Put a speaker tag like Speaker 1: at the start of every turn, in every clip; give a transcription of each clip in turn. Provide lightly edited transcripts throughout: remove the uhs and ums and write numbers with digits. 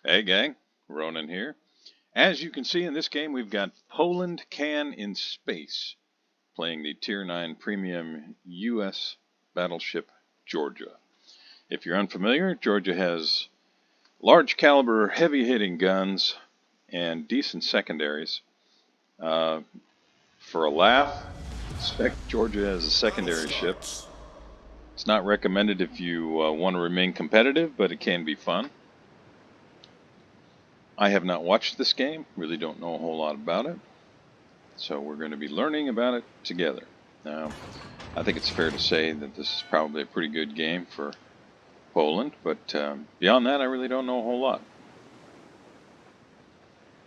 Speaker 1: Hey gang, Ronan here. As you can see in this game, we've got Poland Can in Space playing the Tier 9 Premium U.S. battleship Georgia. If you're unfamiliar, Georgia has large caliber, heavy hitting guns and decent secondaries. For a laugh, spec Georgia as a secondary ship. It's not recommended if you want to remain competitive, but it can be fun. I have not watched this game, really don't know a whole lot about it, so we're going to be learning about it together. Now, I think it's fair to say that this is probably a pretty good game for Poland, but beyond that I really don't know a whole lot.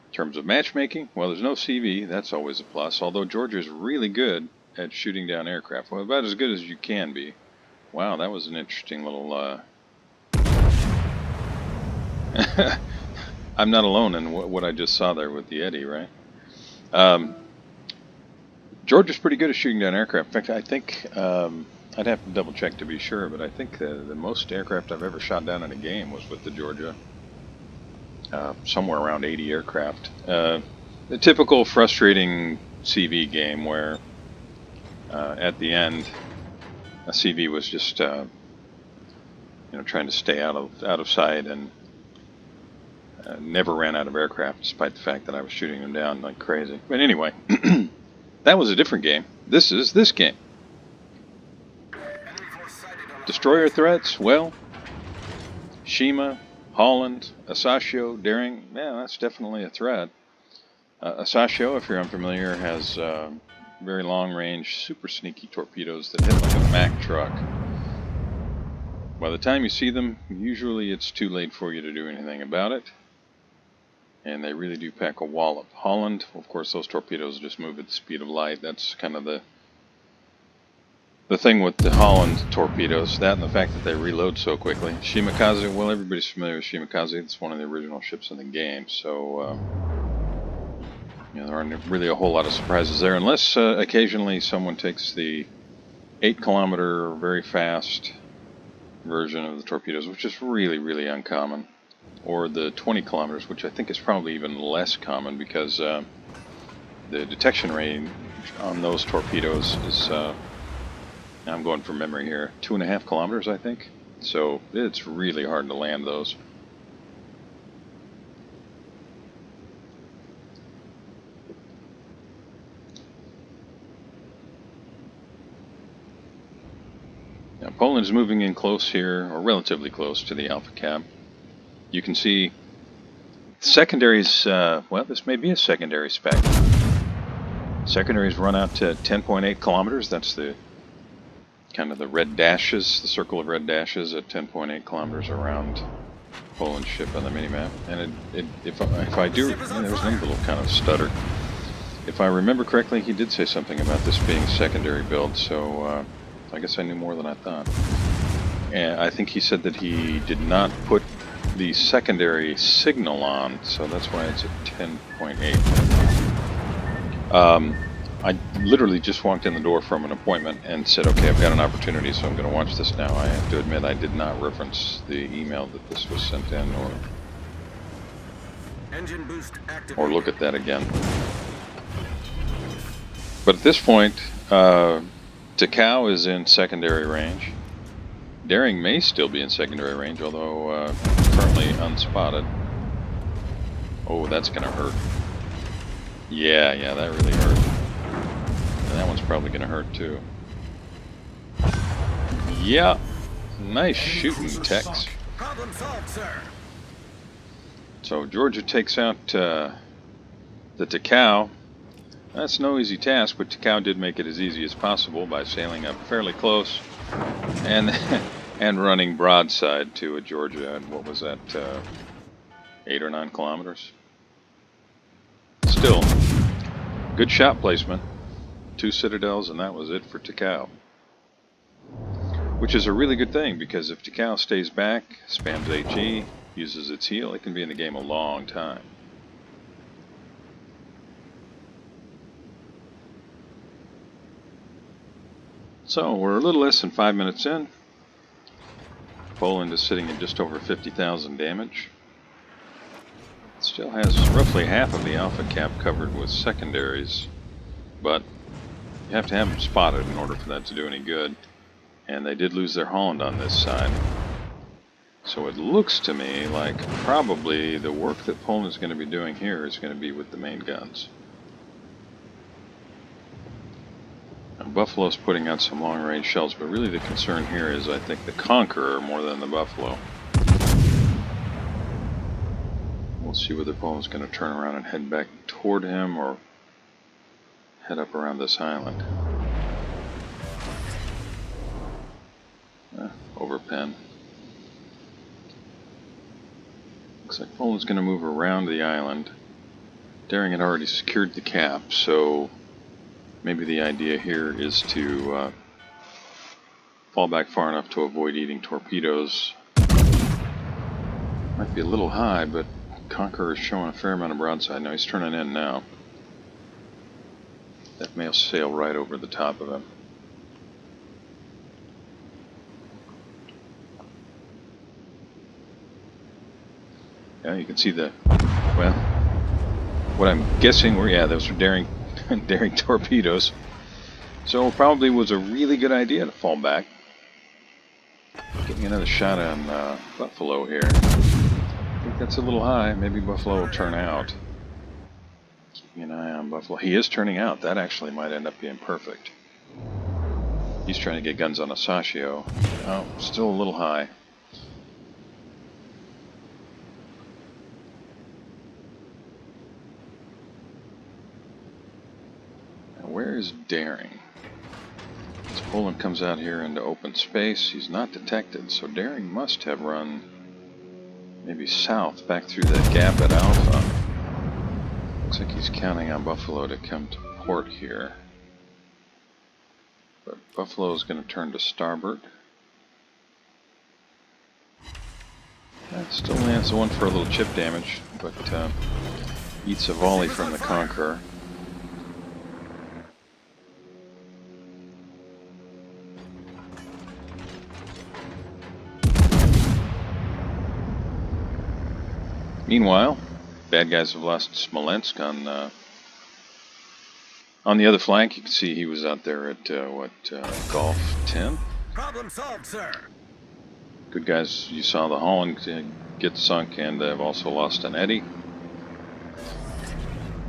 Speaker 1: In terms of matchmaking, well, there's no CV, that's always a plus, although Georgia's really good at shooting down aircraft. Well, about as good as you can be. Wow, that was an interesting little... I'm not alone in what I just saw there with the Eddy, right? Georgia's pretty good at shooting down aircraft. In fact, I think, I'd have to double check to be sure, but I think the most aircraft I've ever shot down in a game was with the Georgia. Somewhere around 80 aircraft. The typical frustrating CV game where at the end a CV was just trying to stay out of sight and never ran out of aircraft, despite the fact that I was shooting them down like crazy. But anyway, that was a different game. This is this game. Destroyer threats? Well, Shima, Holland, Asashio, Daring, yeah, that's definitely a threat. Asashio, if you're unfamiliar, has very long-range, super sneaky torpedoes that hit like a Mack truck. By the time you see them, usually it's too late for you to do anything about it. And they really do pack a wallop. Holland, of course, those torpedoes just move at the speed of light. That's kind of the thing with the Holland torpedoes, that and the fact that they reload so quickly. Shimakaze, well, everybody's familiar with Shimakaze. It's one of the original ships in the game, so there aren't really a whole lot of surprises there, unless occasionally someone takes the 8-kilometer, very fast version of the torpedoes, which is really, really uncommon. Or the 20 kilometers, which I think is probably even less common because the detection range on those torpedoes is, I'm going from memory here, 2.5 kilometers, I think. So it's really hard to land those. Now Poland is moving in close here, or relatively close to the Alpha Cap. You can see secondaries, well, this may be a secondary spec. Secondaries run out to 10.8 kilometers. That's the kind of the red dashes, the circle of red dashes at 10.8 kilometers around Poland's ship on the minimap. And if I do, there's another little kind of stutter. If I remember correctly, he did say something about this being secondary build, so I guess I knew more than I thought. And I think he said that he did not put the secondary signal on, so that's why it's at 10.8. I literally just walked in the door from an appointment and said, okay, I've got an opportunity, so I'm going to watch this now. I have to admit I did not reference the email that this was sent in or look at that again. But at this point, Takao is in secondary range. Daring may still be in secondary range, although currently unspotted. Oh, that's going to hurt. Yeah, that really hurt. And that one's probably going to hurt too. Yeah, nice shooting, Tex.
Speaker 2: Problem solved, sir.
Speaker 1: So Georgia takes out the Takao. That's no easy task, but Takao did make it as easy as possible by sailing up fairly close and running broadside to a Georgia at, what was that, 8 or 9 kilometers. Still, good shot placement. 2 citadels, and that was it for Takao. Which is a really good thing, because if Takao stays back, spams HE, uses its heel, it can be in the game a long time. So we're a little less than 5 minutes in. Poland is sitting at just over 50,000 damage. Still has roughly half of the alpha cap covered with secondaries, but you have to have them spotted in order for that to do any good. And they did lose their Holland on this side. So it looks to me like probably the work that Poland is going to be doing here is going to be with the main guns. Now, Buffalo's putting out some long-range shells, but really the concern here is, I think, the Conqueror more than the Buffalo. We'll see whether Poland's going to turn around and head back toward him or head up around this island. Overpen. Looks like Poland's going to move around the island. Daring had already secured the cap, so maybe the idea here is to fall back far enough to avoid eating torpedoes. Might be a little high, but Conqueror is showing a fair amount of broadside. Now he's turning in now. That may sail right over the top of him. Yeah, you can see the, well, what I'm guessing were, yeah, those were daring torpedoes. So it probably was a really good idea to fall back. Getting another shot on Buffalo here. I think that's a little high. Maybe Buffalo will turn out. Keeping an eye on Buffalo. He is turning out. That actually might end up being perfect. He's trying to get guns on a Sashio. Oh, still a little high. Where is Daring? As Poland comes out here into open space, he's not detected, so Daring must have run maybe south back through that gap at Alpha. Looks like he's counting on Buffalo to come to port here. But Buffalo is going to turn to starboard. That still lands the one for a little chip damage, but eats a volley from the Conqueror. Meanwhile, bad guys have lost Smolensk on the other flank. You can see he was out there at Golf 10.
Speaker 2: Problem solved, sir.
Speaker 1: Good guys, you saw the Holland get sunk, and they've also lost an Eddy.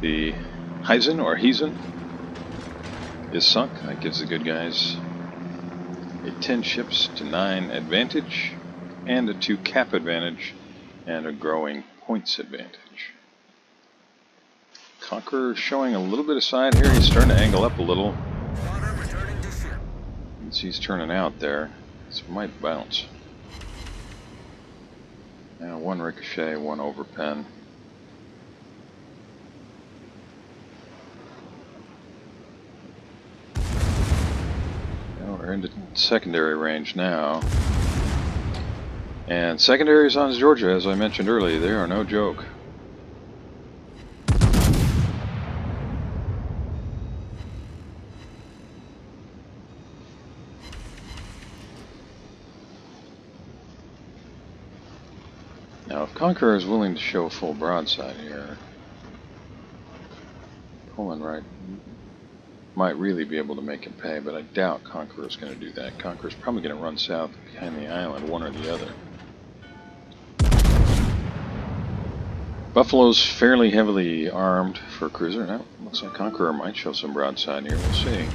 Speaker 1: The Heisen is sunk. That gives the good guys a 10 ships to 9 advantage, and a 2 cap advantage, and a growing points advantage. Conqueror showing a little bit of side here. He's starting to angle up a little.
Speaker 2: Returning to ship.
Speaker 1: You can see he's turning out there. This might bounce. Now one ricochet, one overpen. Now we're into secondary range now. And secondaries on Georgia, as I mentioned earlier, they are no joke. Now, if Conqueror is willing to show full broadside here, Poland might really be able to make him pay, but I doubt Conqueror is going to do that. Conqueror is probably going to run south behind the island, one or the other. Buffalo's fairly heavily armed for cruiser. Now, looks like Conqueror might show some broadside here. We'll see.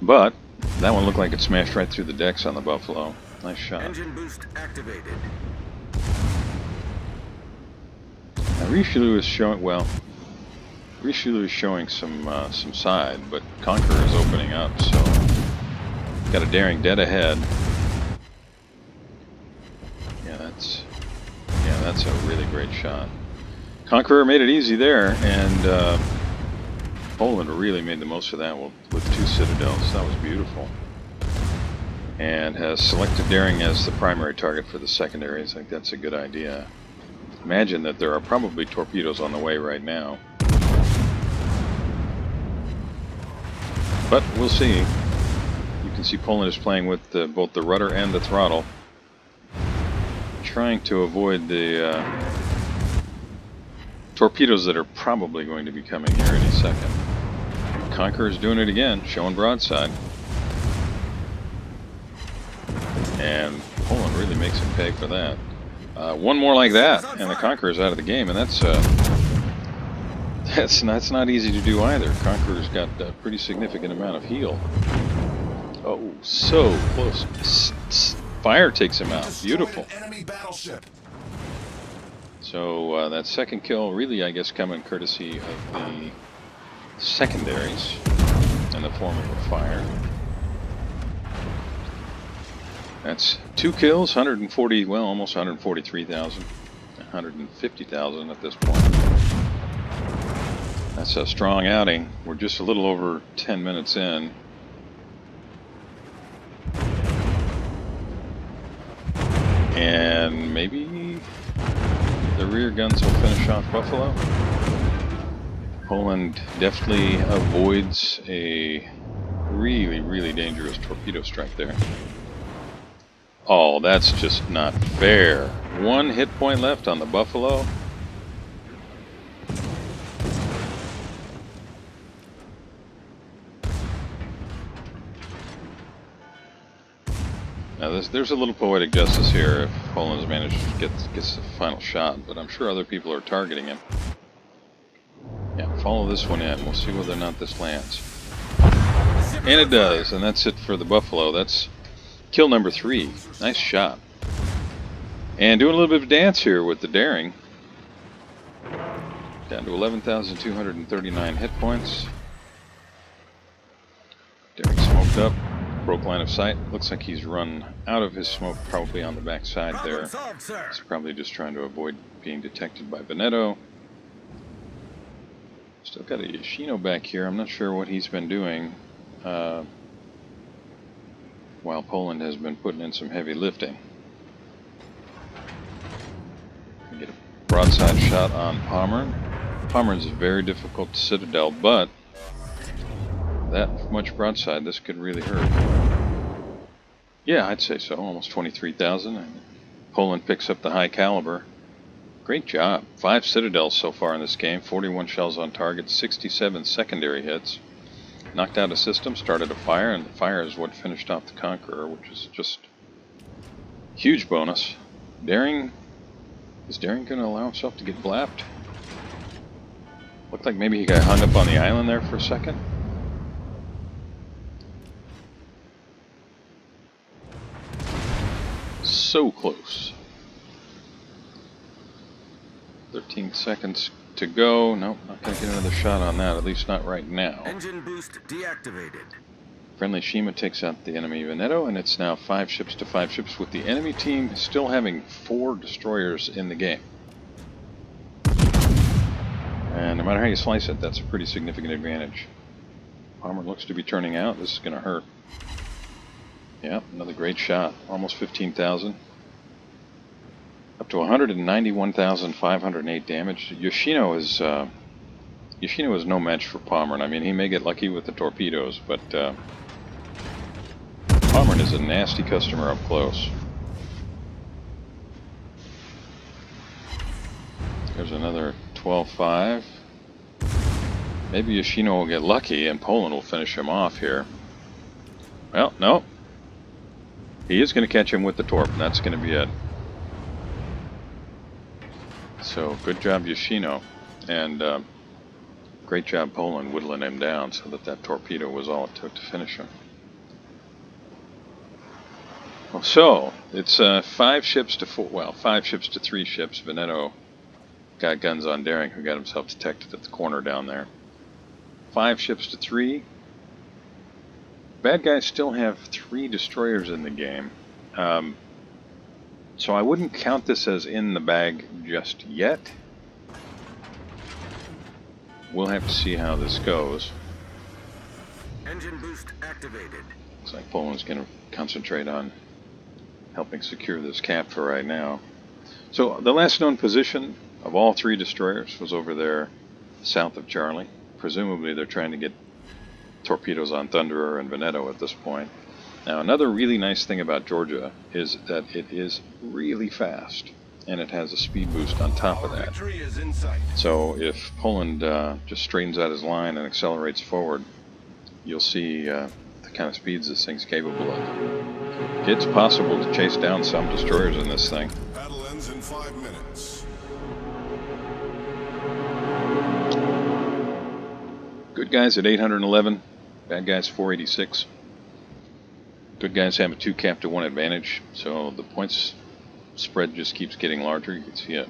Speaker 1: But that one looked like it smashed right through the decks on the Buffalo. Nice shot.
Speaker 2: Engine boost activated.
Speaker 1: Now, Richelieu is showing, well, Richelieu is showing some side, but Conqueror is opening up, so got a Daring dead ahead. That's a really great shot. Conqueror made it easy there, and Poland really made the most of that with 2 citadels. That was beautiful. And has selected Daring as the primary target for the secondaries. I think that's a good idea. Imagine that there are probably torpedoes on the way right now. But we'll see. You can see Poland is playing with both the rudder and the throttle. trying to avoid the torpedoes that are probably going to be coming here any second. Conqueror's doing it again, showing broadside. And Poland really makes him pay for that. One more like that, and the Conqueror's out of the game, and that's not easy to do either. Conqueror's got a pretty significant amount of heal. Oh, so close. Fire takes him out. Beautiful.
Speaker 3: Enemy battleship.
Speaker 1: So that second kill really, I guess, coming courtesy of the secondaries in the form of a fire. That's 2 kills, 140, well, almost 143,000, 150,000 at this point. That's a strong outing. We're just a little over 10 minutes in. And maybe the rear guns will finish off Buffalo. Poland definitely avoids a really, really dangerous torpedo strike there. Oh, that's just not fair. 1 hit point left on the Buffalo. Now there's a little poetic justice here if Poland's managed to get the final shot, but I'm sure other people are targeting him. Yeah, follow this one in. We'll see whether or not this lands. And it does, and that's it for the Buffalo. That's kill number 3. Nice shot. And doing a little bit of a dance here with the Daring. Down to 11,239 hit points. Daring smoked up. Broke line of sight. Looks like he's run out of his smoke, probably on the back side there. He's probably just trying to avoid being detected by Veneto. Still got a Yoshino back here. I'm not sure what he's been doing. While Poland has been putting in some heavy lifting. Get a broadside shot on Pommern. Pommern's very difficult citadel, but that much broadside, this could really hurt. Yeah, I'd say so. Almost 23,000. Poland picks up the high caliber. Great job. 5 citadels so far in this game. 41 shells on target. 67 secondary hits. Knocked out a system, started a fire, and the fire is what finished off the Conqueror, which is just huge bonus. Daring, is Daring going to allow himself to get blapped? Looked like maybe he got hung up on the island there for a second. So close. 13 seconds to go. Nope, not going to get another shot on that, at least not right now.
Speaker 2: Engine boost deactivated.
Speaker 1: Friendly Shima takes out the enemy Veneto, and it's now 5 ships to 5 ships, with the enemy team still having 4 destroyers in the game. And no matter how you slice it, that's a pretty significant advantage. Armor looks to be turning out. This is going to hurt. Yeah, another great shot. Almost 15,000. Up to 191,508 damage. Yoshino is no match for Pommern. I mean, he may get lucky with the torpedoes, but Pommern is a nasty customer up close. There's another 12-5. Maybe Yoshino will get lucky and Poland will finish him off here. Well, no. He is going to catch him with the torp, and that's going to be it. So, good job Yoshino, and great job Poland whittling him down so that that torpedo was all it took to finish him. So, it's 5 ships to 4, well, 5 ships to 3 ships. Veneto got guns on Daring, who got himself detected at the corner down there. 5 ships to 3. Bad guys still have 3 destroyers in the game. So I wouldn't count this as in the bag just yet. We'll have to see how this goes.
Speaker 2: Engine boost activated.
Speaker 1: Looks like Poland's going to concentrate on helping secure this cap for right now. So the last known position of all 3 destroyers was over there south of Charlie. Presumably they're trying to get torpedoes on Thunderer and Veneto at this point. Now, another really nice thing about Georgia is that it is really fast, and it has a speed boost on top of that.
Speaker 2: Victory is in sight.
Speaker 1: So if Poland just straightens out his line and accelerates forward, you'll see the kind of speeds this thing's capable of. It's possible to chase down some destroyers in this thing.
Speaker 2: Battle ends in 5 minutes.
Speaker 1: Good guys at 811, bad guys 486. Good guys have a 2 cap to 1 advantage, so the points spread just keeps getting larger. You can see a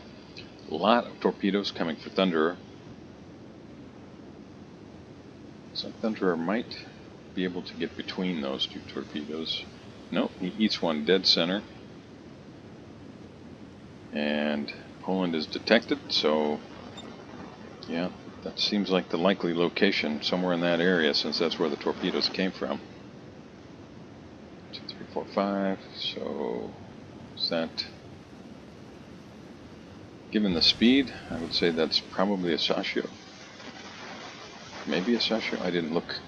Speaker 1: lot of torpedoes coming for Thunderer. So Thunderer might be able to get between those 2 torpedoes. Nope, he eats one dead center. And Poland is detected, so yeah, that seems like the likely location, somewhere in that area, since that's where the torpedoes came from. 2, 3, 4, 5, so is that... Given the speed, I would say that's probably a Sashio. Maybe a Sashio. I didn't look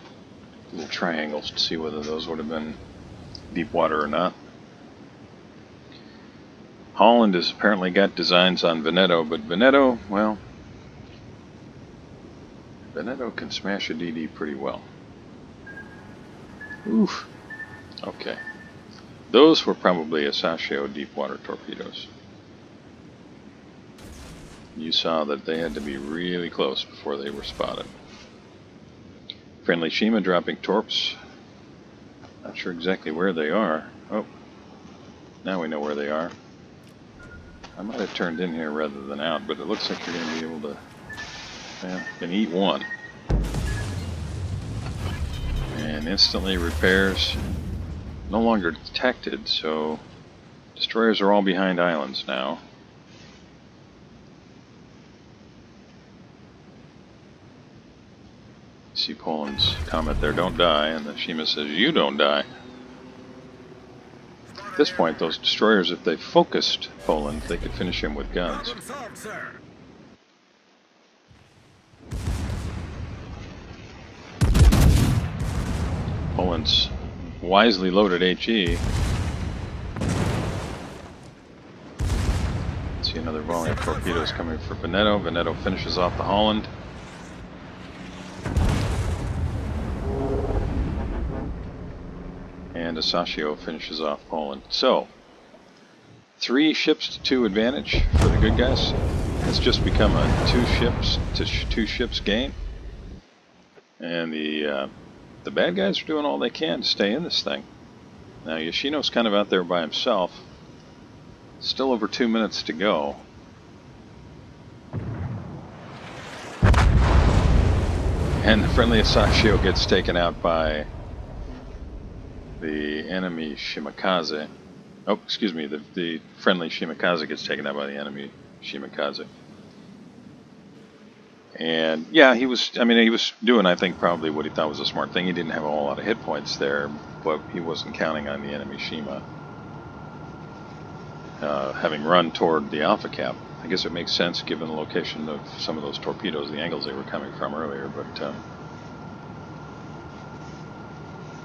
Speaker 1: little triangles to see whether those would have been deep water or not. Holland has apparently got designs on Veneto, but Veneto, well, Veneto can smash a DD pretty well. Oof. Okay. Those were probably a Sashio deep water torpedoes. You saw that they had to be really close before they were spotted. Friendly Shima dropping torps. Not sure exactly where they are. Oh, now we know where they are. I might have turned in here rather than out, but it looks like you're going to be able to, well, can eat one. And instantly repairs. No longer detected, so destroyers are all behind islands now. See Poland's comment there, don't die, and the Shima says, you don't die. At this point, those destroyers, if they focused Poland, they could finish him with guns.
Speaker 2: Problem solved, sir.
Speaker 1: Poland's wisely loaded HE. See another volley of torpedoes coming for Veneto. Veneto finishes off the Holland. And a Sashio finishes off Poland. So, 3 ships to 2 advantage for the good guys. It's just become a 2 ships to 2 ships game. And the bad guys are doing all they can to stay in this thing. Now Yoshino's kind of out there by himself. Still over 2 minutes to go. And the friendly Sashio gets taken out by the enemy Shimakaze. Oh, excuse me, the friendly Shimakaze gets taken out by the enemy Shimakaze. And yeah, he was doing, I think, probably what he thought was a smart thing. He didn't have a whole lot of hit points there, but he wasn't counting on the enemy Shima having run toward the Alpha Cap. I guess it makes sense given the location of some of those torpedoes, the angles they were coming from earlier, but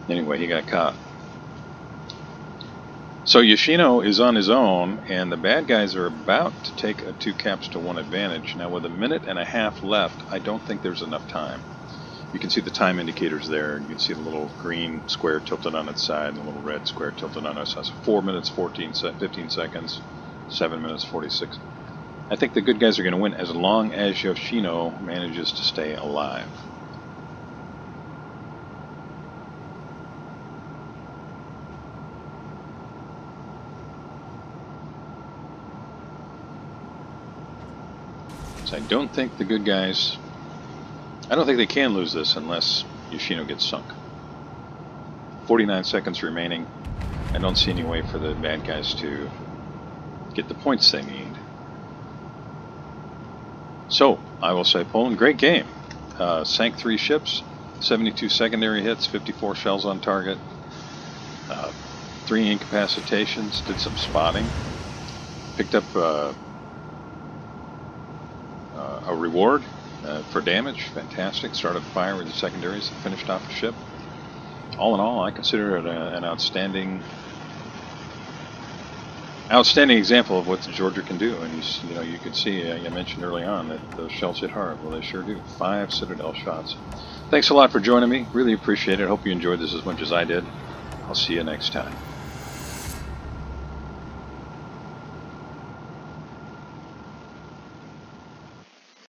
Speaker 1: anyway, he got caught. So Yoshino is on his own, and the bad guys are about to take a 2 caps to 1 advantage. Now with 1.5 minutes left, I don't think there's enough time. You can see the time indicators there. You can see the little green square tilted on its side and the little red square tilted on its side. So 4 minutes, 15 seconds, 7 minutes, 46. I think the good guys are going to win as long as Yoshino manages to stay alive. So I don't think the good guys... I don't think they can lose this unless Yoshino gets sunk. 49 seconds remaining. I don't see any way for the bad guys to get the points they need. So, I will say Poland, great game. Sank 3 ships, 72 secondary hits, 54 shells on target, 3 incapacitations, did some spotting, picked up a reward for damage, fantastic. Started fire with the secondaries and finished off the ship. all in all, I consider it an outstanding example of what the Georgia can do. And you could see, I mentioned early on that those shells hit hard. Well, they sure do. 5 Citadel shots. Thanks a lot for joining me. Really appreciate it. Hope you enjoyed this as much as I did. I'll see you next time.